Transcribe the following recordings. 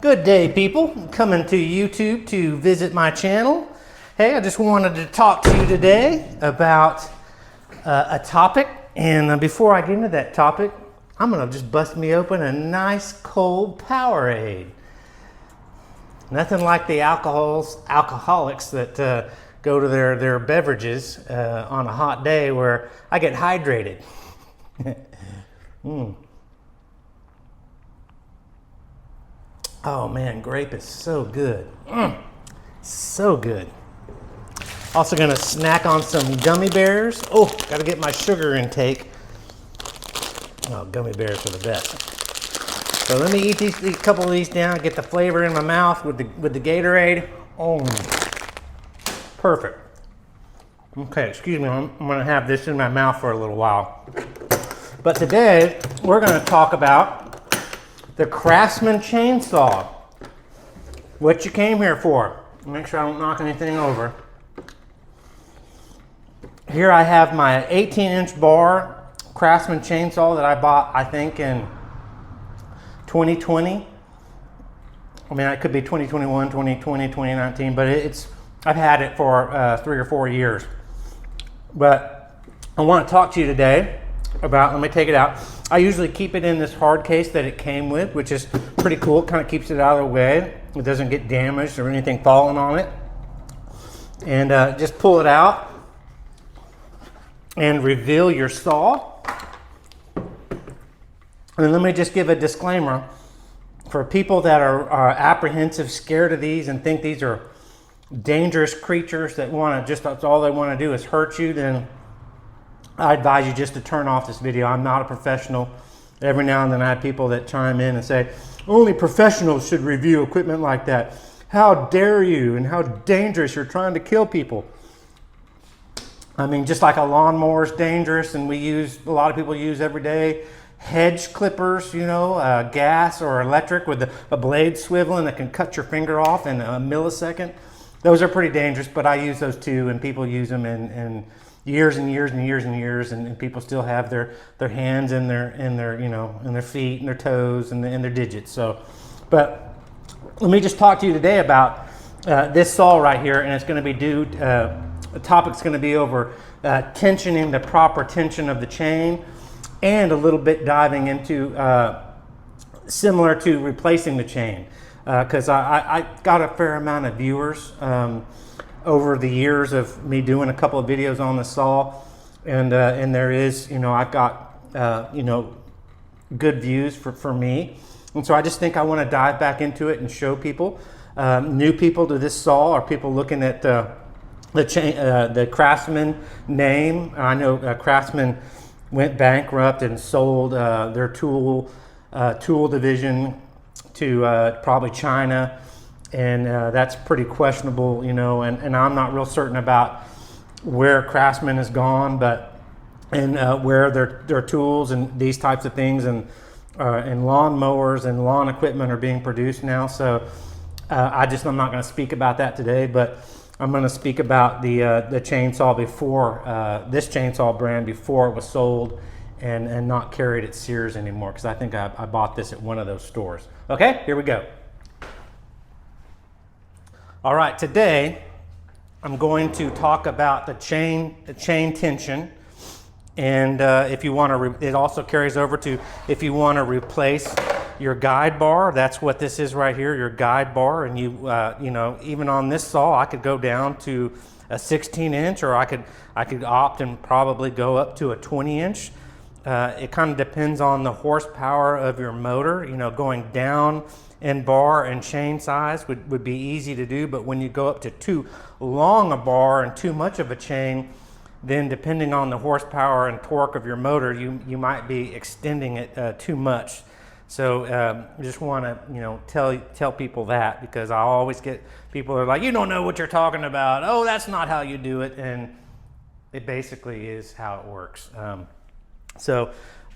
Good day, people. Coming to YouTube to visit my channel. Hey, I just wanted to talk to you today about a topic. And before I get into that topic, I'm going to just bust me open a nice cold Powerade. Nothing like the alcoholics that go to their beverages on a hot day where I get hydrated. Oh man, grape is so good. So good. Also gonna snack on some gummy bears. Oh, gotta get my sugar intake. Oh, gummy bears are the best. So let me eat a couple of these down, get the flavor in my mouth with the Gatorade. Oh, perfect. Okay, excuse me, I'm gonna have this in my mouth for a little while. But today, we're gonna talk about the Craftsman chainsaw. What you came here for. Make sure I don't knock anything over. Here I have my 18-inch bar Craftsman chainsaw that I bought, I think, in 2020. I mean, it could be 2021, 2020, 2019, but I've had it for 3 or 4 years. But I want to talk to you today about, let me take it out. I usually keep it in this hard case that it came with, which is pretty cool. It kind of keeps it out of the way. It doesn't get damaged or anything falling on it. And just pull it out and reveal your saw. And let me just give a disclaimer. For people that are apprehensive, scared of these and think these are dangerous creatures that that's all they want to do is hurt you, then I advise you just to turn off this video. I'm not a professional. Every now and then I have people that chime in and say, only professionals should review equipment like that. How dare you, and how dangerous, you're trying to kill people. I mean, just like a lawnmower is dangerous and a lot of people use every day. Hedge clippers, gas or electric with a blade swiveling that can cut your finger off in a millisecond. Those are pretty dangerous, but I use those too, and people use them in years and years and years and years, and people still have their hands and their feet and their toes and their digits. So, but let me just talk to you today about this saw right here, and it's going to be the topic's going to be over tensioning, the proper tension of the chain, and a little bit diving into similar to replacing the chain, because I got a fair amount of viewers over the years of me doing a couple of videos on the saw, and there is, I've got good views for me, and so I just think I want to dive back into it and show people, new people to this saw, or people looking at the Craftsman name. I know Craftsman went bankrupt and sold their tool division to probably China. And that's pretty questionable, and I'm not real certain about where Craftsman has gone, and where their tools and these types of things and lawn mowers and lawn equipment are being produced now. So I'm not going to speak about that today, but I'm going to speak about the chainsaw before, this chainsaw brand before it was sold and not carried at Sears anymore, because I think I bought this at one of those stores. Okay, here we go. All right, today I'm going to talk about the chain tension, and if you want to, it also carries over to if you want to replace your guide bar. That's what this is right here, your guide bar. And even on this saw, I could go down to a 16-inch, or I could opt and probably go up to a 20-inch. It kind of depends on the horsepower of your motor. Going down in bar and chain size would be easy to do, but when you go up to too long a bar and too much of a chain, then depending on the horsepower and torque of your motor, you might be extending it too much. So I just want to tell people that, because I always get people that are like, you don't know what you're talking about. Oh, that's not how you do it, and it basically is how it works.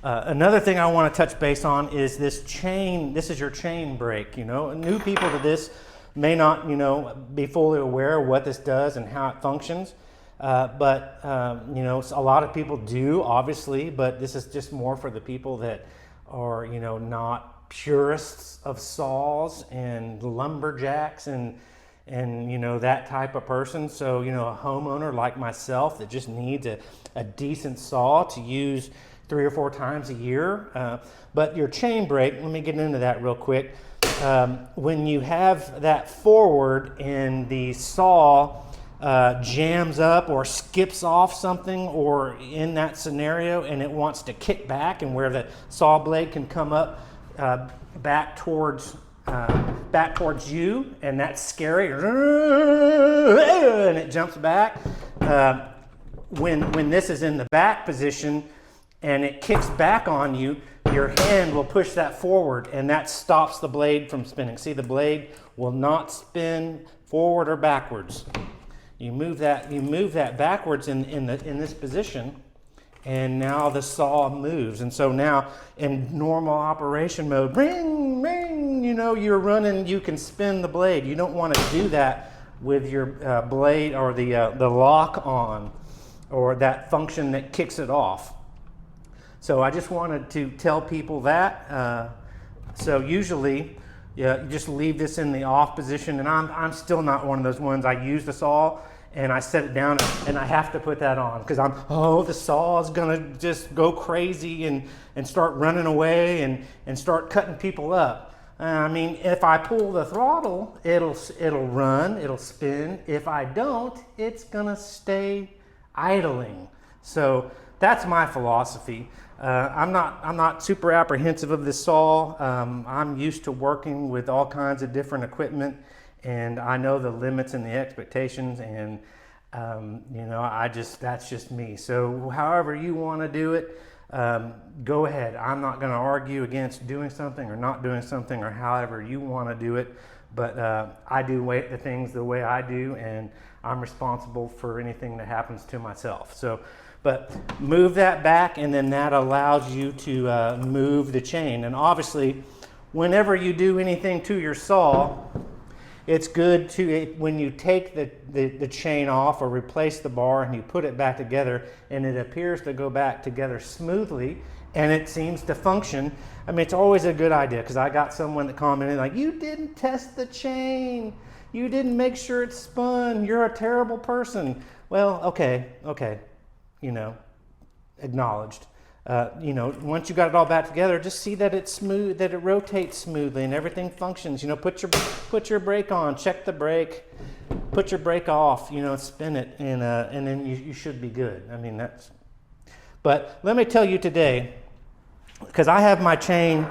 Another thing I want to touch base on is this chain. This is your chain brake. New people to this may not, be fully aware of what this does and how it functions. But a lot of people do, obviously, but this is just more for the people that are, not purists of saws and lumberjacks and that type of person. So a homeowner like myself that just needs a decent saw to use 3 or 4 times a year. But your chain brake, let me get into that real quick. When you have that forward and the saw jams up or skips off something, or in that scenario, and it wants to kick back, and where the saw blade can come up back towards you, and that's scary, and it jumps back. When this is in the back position and it kicks back on you, your hand will push that forward, and that stops the blade from spinning. See, the blade will not spin forward or backwards. You move that backwards in this position, and now the saw moves. And so now in normal operation mode, ring, ring, you're running, you can spin the blade. You don't want to do that with your blade or the lock on, or that function that kicks it off. So I just wanted to tell people that. So usually, you just leave this in the off position, and I'm still not one of those ones. I use the saw and I set it down and I have to put that on, because the saw is gonna just go crazy and start running away and start cutting people up. If I pull the throttle, it'll run, it'll spin. If I don't, it's gonna stay idling. So that's my philosophy. I'm not super apprehensive of this saw. I'm used to working with all kinds of different equipment, and I know the limits and the expectations, and that's just me. So however you want to do it, go ahead. I'm not going to argue against doing something or not doing something, or however you want to do it. But I do the things the way I do, and I'm responsible for anything that happens to myself. So, but move that back, and then that allows you to move the chain. And obviously, whenever you do anything to your saw, it's good to, when you take the chain off or replace the bar and you put it back together and it appears to go back together smoothly and it seems to function, it's always a good idea, because I got someone that commented like, you didn't test the chain, you didn't make sure it spun, you're a terrible person. Well, okay, acknowledged. Once you got it all back together, just see that it's smooth, that it rotates smoothly and everything functions. Put your brake on, check the brake, put your brake off, spin it, and then you should be good. But let me tell you today, because I have my chain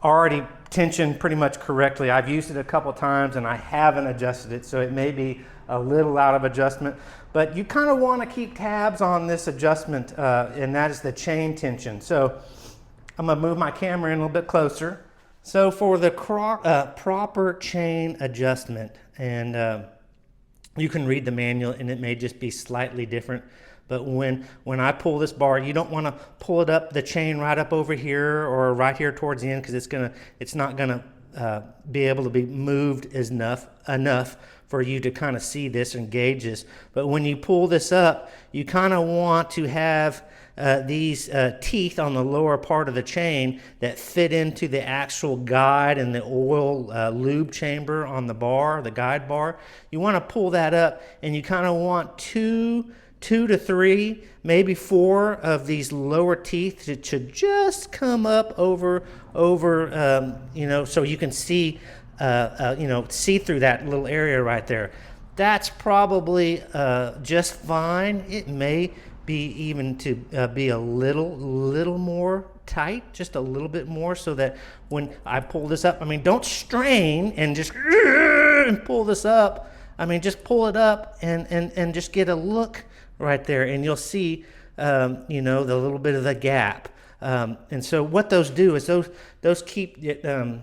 already tensioned pretty much correctly. I've used it a couple times and I haven't adjusted it, so it may be a little out of adjustment. But you kind of want to keep tabs on this adjustment, and that is the chain tension. So I'm going to move my camera in a little bit closer. So for the proper chain adjustment, and you can read the manual and it may just be slightly different, but when I pull this bar, you don't want to pull it up, the chain right up over here or right here towards the end, because it's not going to be able to be moved enough for you to kind of see this and gauge this. But when you pull this up, you kind of want to have these teeth on the lower part of the chain that fit into the actual guide and the oil lube chamber on the bar, the guide bar. You want to pull that up, and you kind of want two to three, maybe 4 of these lower teeth to just come up over, so you can see, see through that little area right there. That's probably just fine. It may be even to be a little more tight, just a little bit more, so that when I pull this up, don't strain and just and pull this up. Just pull it up and just get a look right there, and you'll see, the little bit of the gap. And so what those do is those keep the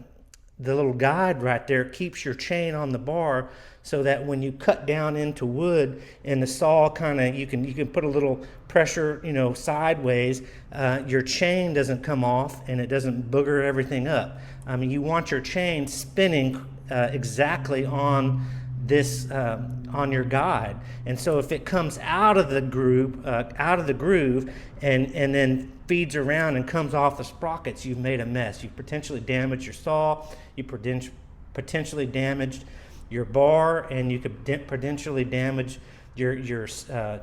little guide right there keeps your chain on the bar, so that when you cut down into wood and the saw you can put a little pressure, sideways, your chain doesn't come off and it doesn't booger everything up. You want your chain spinning exactly on this on your guide, and so if it comes out of the groove and then feeds around and comes off the sprockets, you've made a mess. You've potentially damaged your saw, you potentially damaged your bar, and you could potentially damage your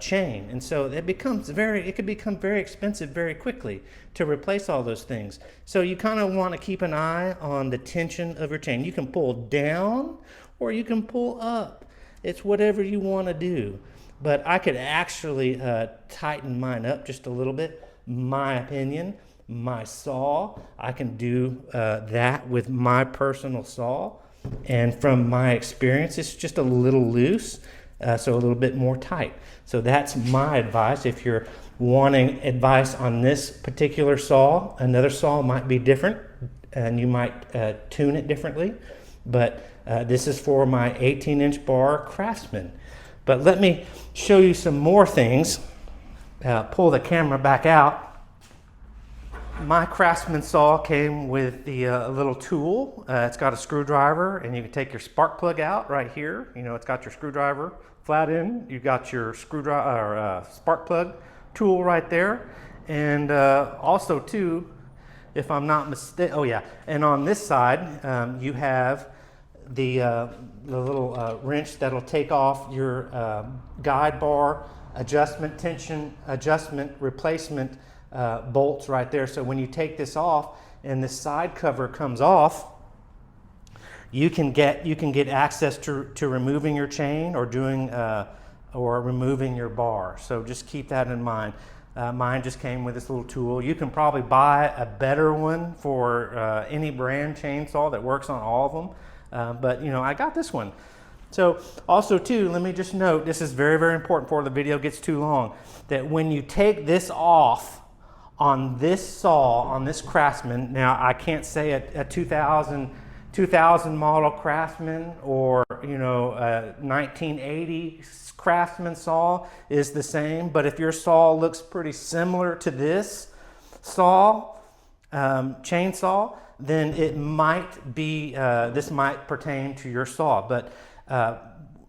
chain. And so it could become very expensive very quickly to replace all those things. So you kind of want to keep an eye on the tension of your chain. You can pull down or you can pull up. It's whatever you want to do. But I could actually tighten mine up just a little bit. My opinion, my saw, I can do that with my personal saw. And from my experience, it's just a little loose, so a little bit more tight. So that's my advice. If you're wanting advice on this particular saw, another saw might be different, and you might tune it differently. But this is for my 18-inch bar Craftsman. But let me show you some more things. Pull the camera back out. My Craftsman saw came with the little tool. It's got a screwdriver, and you can take your spark plug out right here. You know, it's got your screwdriver flat end. You've got your screwdriver or spark plug tool right there. And also too, if I'm not mistaken, oh yeah, and on this side, you have the little wrench that'll take off your guide bar adjustment, tension adjustment, replacement bolts right there. So when you take this off and this side cover comes off, you can get access to removing your chain or doing or removing your bar. So just keep that in mind. Mine just came with this little tool. You can probably buy a better one for any brand chainsaw that works on all of them. But you know, I got this one. So also too, let me just note, this is very, very important before the video gets too long, that when you take this off on this saw, on this Craftsman, now I can't say a 2000 model Craftsman or, you know, a 1980 Craftsman saw is the same, but if your saw looks pretty similar to this saw, chainsaw, then it might be, this might pertain to your saw. But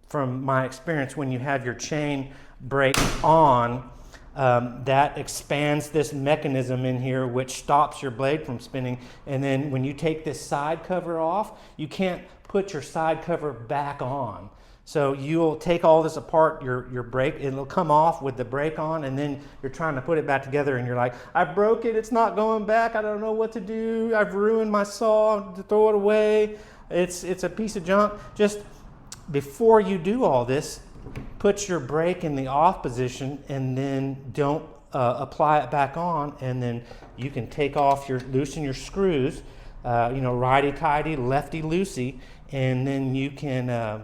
from my experience, when you have your chain brake on, that expands this mechanism in here which stops your blade from spinning. And then when you take this side cover off, you can't put your side cover back on. So you'll take all this apart, your brake, it'll come off with the brake on, and then you're trying to put it back together and you're like, I broke it, it's not going back, I don't know what to do, I've ruined my saw, throw it away, it's a piece of junk. Just before you do all this, put your brake in the off position and then don't apply it back on, and then you can take off loosen your screws, you know, righty-tighty, lefty-loosey, and then you can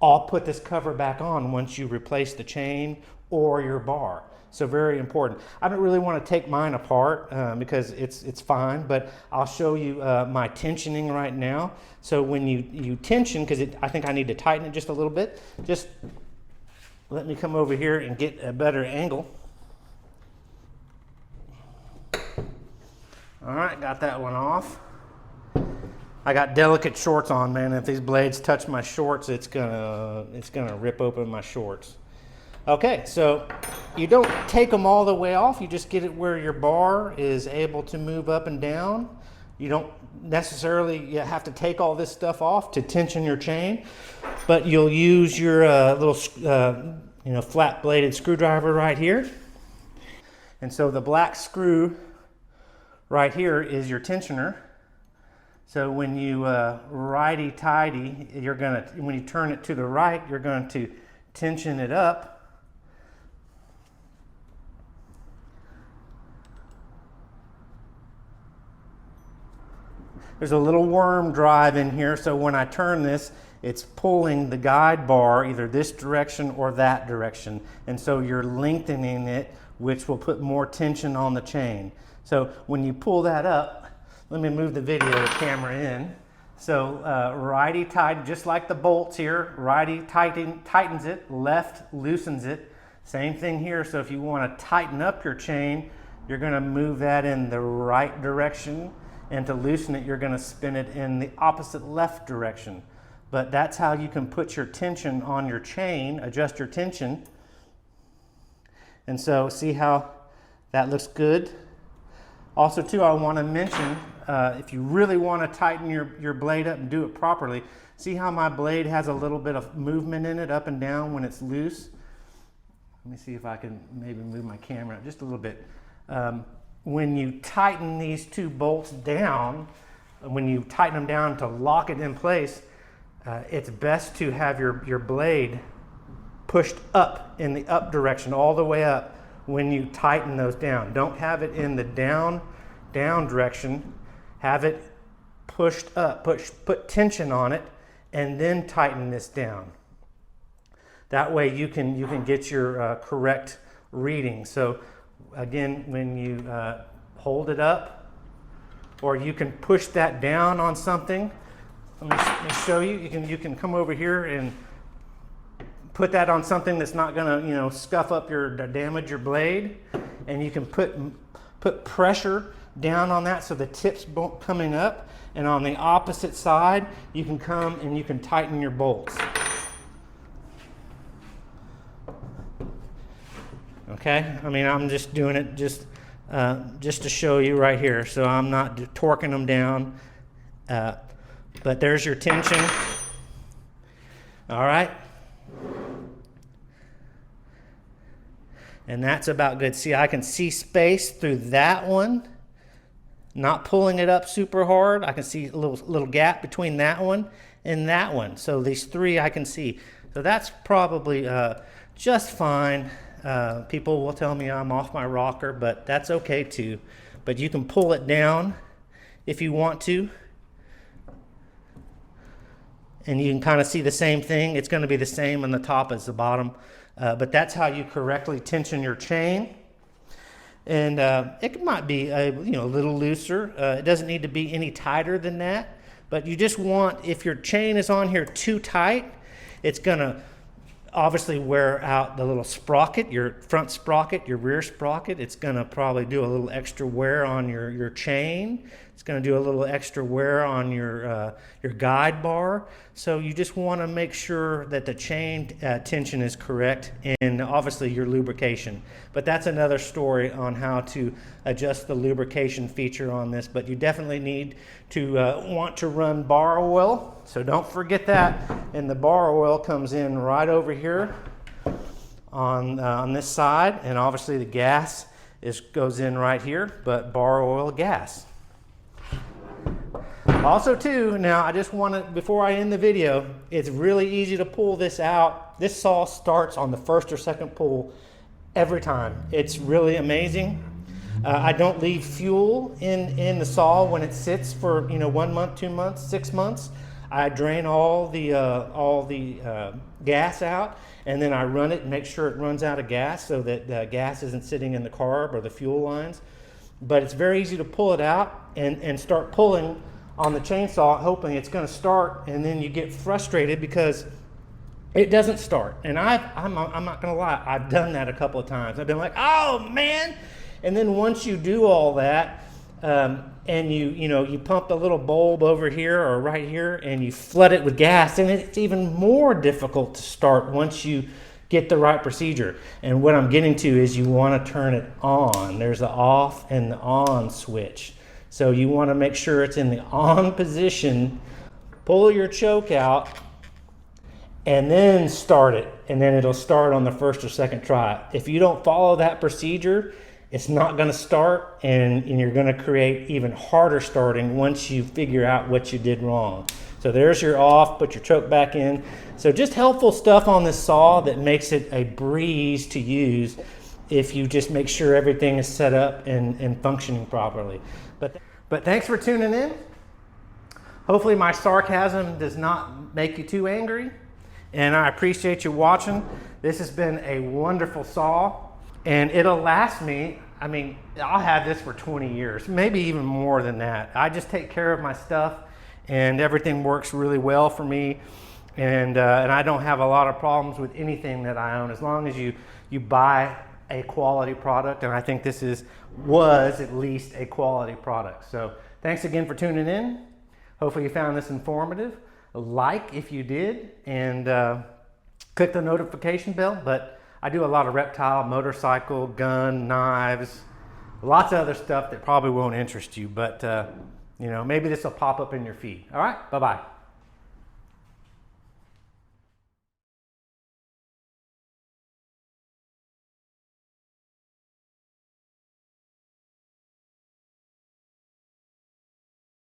I'll put this cover back on once you replace the chain or your bar. So very important. I don't really want to take mine apart because it's fine, but I'll show you my tensioning right now. So when you tension, because I think I need to tighten it just a little bit, just let me come over here and get a better angle. All right, got that one off. I got delicate shorts on, man. If these blades touch my shorts, it's gonna rip open my shorts. Okay, so you don't take them all the way off. You just get it where your bar is able to move up and down. You don't necessarily have to take all this stuff off to tension your chain, but you'll use your little you know, flat bladed screwdriver right here. And so the black screw right here is your tensioner. So when you righty-tighty, when you turn it to the right, you're going to tension it up. There's a little worm drive in here, so when I turn this, it's pulling the guide bar either this direction or that direction. And so you're lengthening it, which will put more tension on the chain. So when you pull that up, let me move the video camera in. So righty tighten, just like the bolts here, righty tightens it, left loosens it. Same thing here. So if you want to tighten up your chain, you're going to move that in the right direction, and to loosen it, you're going to spin it in the opposite left direction. But that's how you can put your tension on your chain, adjust your tension. And so see how that looks good? Also too, I want to mention, if you really want to tighten your blade up and do it properly, see how my blade has a little bit of movement in it up and down when it's loose? Let me see if I can maybe move my camera just a little bit. When you tighten these two bolts down, when you tighten them down to lock it in place, it's best to have your blade pushed up in the up direction, all the way up when you tighten those down. Don't have it in the down direction. Have it pushed up, put tension on it, and then tighten this down. That way you can get your correct reading. So again, when you hold it up, or you can push that down on something. Let me show you. You can come over here and put that on something that's not gonna scuff up damage your blade, and you can put pressure down on that so the tip's coming up, and on the opposite side you can come and you can tighten your bolts. Okay, I mean, I'm just doing it just to show you right here, so I'm not torquing them down, but there's your tension. All right, and that's about good. See, I can see space through that one, not pulling it up super hard. I can see a little gap between that one and that one. So these three I can see. So that's probably just fine. People will tell me I'm off my rocker, but that's okay too. But you can pull it down if you want to. And you can kind of see the same thing. It's going to be the same on the top as the bottom. But that's how you correctly tension your chain. And it might be a little looser. It doesn't need to be any tighter than that. But you just want, if your chain is on here too tight, it's going to obviously wear out the little sprocket, your front sprocket, your rear sprocket. It's going to probably do a little extra wear on your chain. It's going to do a little extra wear on your guide bar. So you just want to make sure that the chain tension is correct, and obviously your lubrication. But that's another story on how to adjust the lubrication feature on this. But you definitely need to want to run bar oil. So don't forget that. And the bar oil comes in right over here on this side, and obviously the gas goes in right here, but bar oil, gas. Also too, now I just want to, before I end the video, it's really easy to pull this out. This saw starts on the first or second pull every time. It's really amazing. I don't leave fuel in the saw when it sits for 1 month, 2 months, 6 months. I drain all the gas out, and then I run it and make sure it runs out of gas so that the gas isn't sitting in the carb or the fuel lines. But it's very easy to pull it out and start pulling on the chainsaw, hoping it's going to start, and then you get frustrated because it doesn't start. And I'm not going to lie, I've done that a couple of times. I've been like, oh man! And then once you do all that, and you pump a little bulb over here or right here, and you flood it with gas, and it's even more difficult to start once you get the right procedure. And what I'm getting to is you want to turn it on. There's the off and the on switch. So you want to make sure it's in the on position, pull your choke out, and then start it. And then it'll start on the first or second try. If you don't follow that procedure, it's not going to start, and you're going to create even harder starting once you figure out what you did wrong. So there's your off, put your choke back in. So just helpful stuff on this saw that makes it a breeze to use if you just make sure everything is set up and functioning properly. But thanks for tuning in. Hopefully my sarcasm does not make you too angry, and I appreciate you watching. This has been a wonderful saw, and it'll last me. I mean, I'll have this for 20 years, maybe even more than that. I just take care of my stuff, and everything works really well for me, and I don't have a lot of problems with anything that I own, as long as you buy a quality product, and I think this was at least a quality product. So thanks again for tuning in. Hopefully you found this informative. Like if you did, and click the notification bell. But I do a lot of reptile, motorcycle, gun, knives, lots of other stuff that probably won't interest you, but you know, maybe this will pop up in your feed. All right, bye-bye.